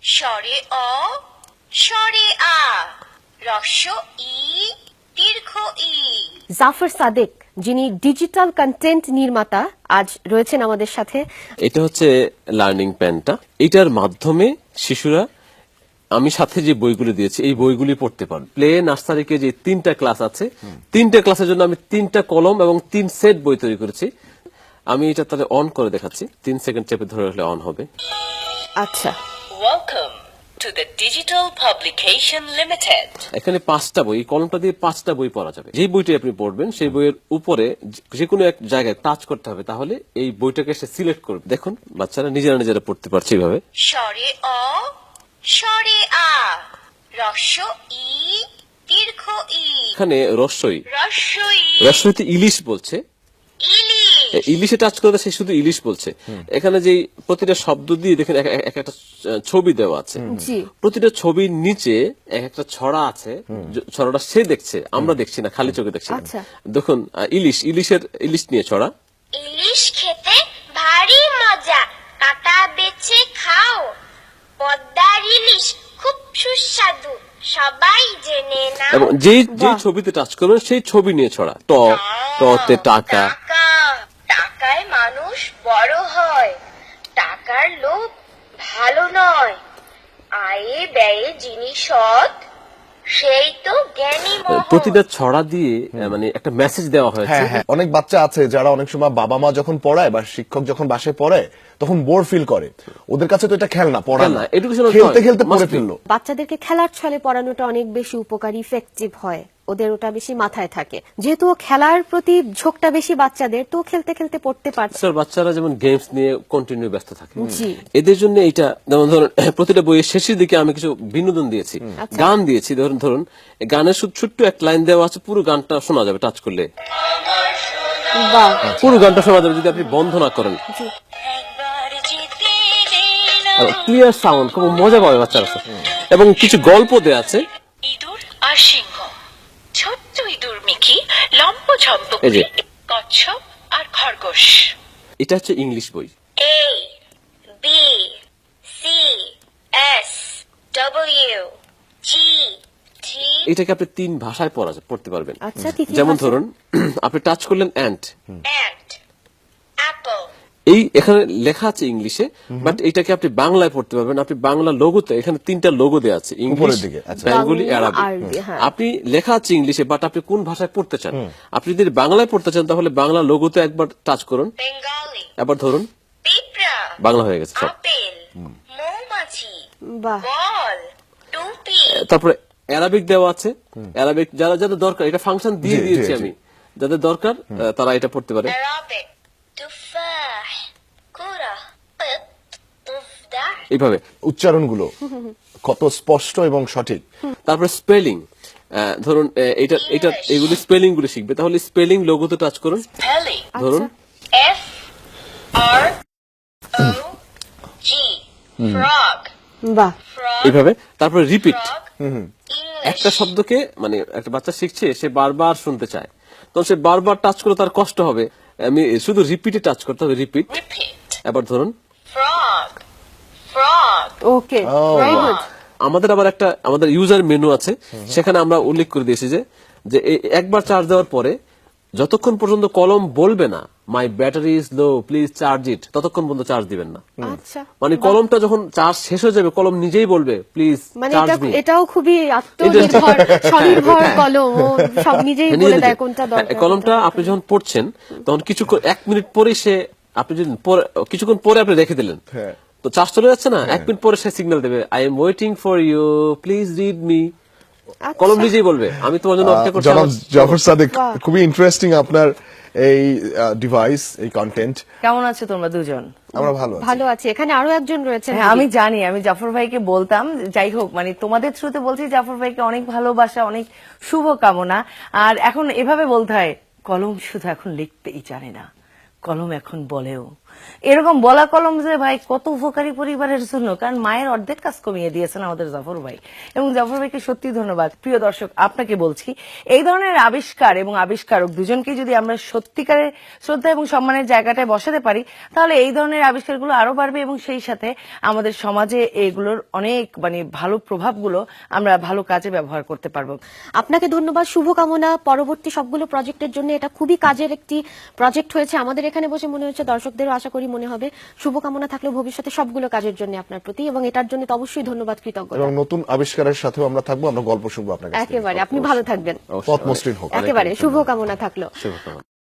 স্বরে অ, স্বরে আ, হ্রস্ব ই, দীর্ঘ ই। জাফর সাদেক, যিনি ডিজিটাল কন্টেন্ট নির্মাতা, আজ রয়েছেন আমাদের সাথে। এটা হচ্ছে লার্নিং প্যানটা। এটার মাধ্যমে শিশুরা, আমি সাথে যে বইগুলি দিয়েছি এই বইগুলি পড়তে পারবে। প্লে নার্সারিকে যে 3টা ক্লাস আছে, 3টে ক্লাসের জন্য আমি 3টা কলম এবং 3 সেট বই তৈরি করেছি। আমি এটা তাহলে অন করে দেখাচ্ছি। 3 সেকেন্ড চেপে ধরে রাখলে অন হবে। আচ্ছা, Welcome to the Digital Publication Limited. এখানে 5টা বই, এই কলমটা দিয়ে 5টা বই পড়া যাবে। যে বইটি আপনি পড়বেন সেই বইয়ের উপরে যে কোনো এক জায়গায় টাচ করতে হবে, তাহলে এই বইটাকে সে সিলেক্ট করবে। দেখুন বাচ্চারা নিজেরা পড়তে পারছে এইভাবে। স্বরে অ, স্বরে আ, হ্রস্ব ই, দীর্ঘ ই। এখানে রস্যই, হ্রস্ব ই, রস্যইতে ইলিশ বলছে। ইলিশ। ইলিশে টাচ করতে সে শুধু ইলিশ বলছে। এখানে যে প্রতিটা শব্দ দিয়ে দেখেন এক একটা ছবি দেওয়া আছে। জি। প্রতিটা ছবির নিচে এক একটা ছড়া আছে। ছড়াটা সে দেখছে, আমরা দেখছি না, খালি চোখে দেখছি। আচ্ছা। দেখুন ইলিশ নিয়ে ছড়া। ইলিশ খেতে ভারী মজা, কাটা বেছে খাও। পদ্মার ইলিশ খুব সুস্বাদু, সবাই জেনে নাও। এবং যেই ছবিতে টাচ করবেন সেই ছবি নিয়ে ছড়া। টতে টাকা। টাকায় মানুষ বড় হয়, টাকার লোভ ভালো নয়। আয়ে ব্যয়ে যিনি সৎ, সেই তো জ্ঞানী মহৎ। প্রতিটা ছড়া দিয়ে মানে একটা মেসেজ দেওয়া হয়েছে। হ্যাঁ, অনেক বাচ্চা আছে যারা অনেক সময় বাবা মা যখন পড়ায় বা শিক্ষক যখন বাসায় পড়ায় তখন বোর ফিল করে। ওদের কাছে তো এটা খেলনা, পড়া না, educational খেলতে toy, খেলতে পড়ে must be। ফেললো। বাচ্চাদেরকে খেলার ছলে পড়ানোটা অনেক বেশি উপকারী, ইফেক্টিভ হয়, ওদের ওটা বেশি মাথায় থাকে। যেহেতু খেলার প্রতি ঝোঁকটা বেশি বাচ্চাদের, তো খেলতে খেলতে পড়তে পারছে। বাচ্চারা যেমন গেমস নিয়ে কন্টিনিউ ব্যস্ত থাকে, জি। এদের জন্য এইটা, যেমন ধরুন প্রতিটা বইয়ের শেষের দিকে আমি কিছু বিনোদন দিয়েছি, গান দিয়েছি। ধরুন গানের ছোট্ট এক লাইন দেওয়া আছে, পুরো গানটা শোনা যাবে টাচ করলে। বাহ, পুরো গানটা শোনা যাবে যদি আপনি বন্ধ না করেন। একবার জিতে নিলাম। ক্লিয়ার সাউন্ড, খুব মজা পাবে বাচ্চারা। এবং কিছু গল্প দেয়া আছে। ইঁদুর আর সিংহ, ছোট্ট ইঁদুর মিকি, লম্ব ঝম্প এই যে। কচ্ছপ আর খরগোশ। এটা হচ্ছে ইংলিশ বই। A B C S W G T এটাকে আপনি 3 ভাষায় পড়তে পারবেন। আচ্ছা, কি কি যেমন ভাষা? ধরুন আপনি টাচ করলেন অ্যান্ট, ant apple এই এখানে লেখা আছে ইংলিশে, বাট এটাকে আপনি বাংলায় পড়তে পারবেন। আপনি বাংলা লোগোতে, এখানে 3টা লোগো দেওয়া আছে, ইংলিশ, উপরের দিকে, আচ্ছা। বেঙ্গলি, বাংলা, আরবি। আরবি, হ্যাঁ। আপনি লেখা আছে ইংলিশে, বাট আপনি কোন ভাষায় পড়তে চান। আপনি যদি বাংলায় পড়তে চান তাহলে বাংলা লোগোতে একবার টাচ করুন, Bengali এবার ধরুন পিঁপড়া বাংলা হয়ে গেছে সব। আপেল মৌমাছি বাহ, বল টুপি তারপরে অ্যারাবিক দেওয়া আছে। অ্যারাবিক যাদের দরকার, এটা ফাংশন দিয়ে জি, দিয়েছি জি। আমি, যাদের দরকার তারা এটা পড়তে পারে। Arabic তুফাহ কুরা তুফদাহ। এইভাবে উচ্চারণগুলো কত স্পষ্ট এবং সঠিক। তারপরে স্পেলিং, ধরুন এটা এগুলি স্পেলিং গুলো শিখবে, তাহলে স্পেলিং লোগোতে টাচ করুন। Spelling ধরুন F R O G frog বাহ, frog এইভাবে। তারপরে রিপিট, frog একটা English শব্দকে, মানে একটা বাচ্চা শিখছে, সে বারবার শুনতে চায়, তখন সে বারবার টাচ করলে তার কষ্ট হবে। আমি শুধু রিপিটে টাচ করতে হবে, রিপিট। repeat এবার ধরুন frog frog ওকে, Oh, ভেরি wow. গুড। আমাদের ইউজার মেনু আছে, সেখানে আমরা উল্লেখ করে দিয়েছি যে একবার চার্জ দেওয়ার পরে যতক্ষণ পর্যন্ত কলম বলবে না my battery is low please charge it, ততক্ষণ পর্যন্ত চার্জ দিবেন না। আচ্ছা, মানে কলমটা যখন চার্জ শেষ হয়ে যাবে, কলম নিজেই বলবে প্লিজ মানে চার্জ মি। এটাও খুবই আত্মনির্ভর, স্বনির্ভর কলম, ও সব নিজেই বলে দেয় কোনটা দরকার। কলমটা আপনি যখন পড়ছেন তখন কিছুক্ষণ 1 মিনিট পরে আপনি যদি কিছুক্ষণ পরে আপনি রেখে দিলেন, হ্যাঁ। তো চার্জ চলে যাচ্ছে না, 1 মিনিট পরে সে সিগন্যাল দেবে I am waiting for you please read me. আচ্ছা। কলম নিজেই বলবে আমি তোমার জন্য অপেক্ষা করছি। জনাব জাফর সাদেক, বাহ। খুবই ইন্টারেস্টিং আপনার এই ডিভাইস, এই কন্টেন্ট। কেমন আছো তোমরা দুজন? আমরা ভালো আছি। ভালো আছে। এখানে আরো একজন রয়েছেন। হ্যাঁ, আমি জানি, আমি জাফর ভাইকে বলতাম, যাই হোক, মানে তোমাদের থ্রুতে বলছি জাফর ভাইকে অনেক ভালোবাসা, অনেক শুভ কামনা। আর এখন এভাবে বলতে হয়, কলম শুধু এখন লিখতেই জানে না, কলম এখন বলেও। এরকম বলা কলম যে ভাই কত উপকারী পরিবারের জন্য, কারণ মায়ের অর্ধেক কাজ কমিয়ে দিয়েছেন আমাদের জাফর ভাই, এবং জাফর ভাইকে সত্যি ধন্যবাদ। প্রিয় দর্শক, আপনাকে বলছি এই ধরনের আবিষ্কার এবং আবিষ্কারক দুজনকে যদি আমরা সত্যিকারের শ্রদ্ধা এবং সম্মানের জায়গাটায় বসাতে পারি, তাহলে এই ধরনের আবিষ্কারগুলো আরো বাড়বে এবং সেই সাথে আমাদের সমাজে এগুলোর অনেক ভালো প্রভাবগুলো আমরা ভালো কাজে ব্যবহার করতে পারবো। আপনাকে ধন্যবাদ, শুভকামনা পরবর্তী সবগুলো প্রজেক্টের জন্য। এটা খুবই কাজের একটি প্রজেক্ট হয়েছে আমাদের এখানে বসে মনে হচ্ছে, দর্শকদেরও আশা করি মনে হবে। শুভকামনা থাকলে ভবিষ্যতে সবগুলো কাজের জন্য আপনার প্রতি, এবং এটার জন্য তো অবশ্যই ধন্যবাদ, কৃতজ্ঞতা। এবং নতুন আবিষ্কারের সাথেও আমরা থাকবো, আমরা গল্প শুনবো আপনার কাছ থেকে। একেবারে, আপনি ভালো থাকবেন, পথ মসৃণ হোক। একেবারে শুভকামনা থাকলো। শুভকামনা।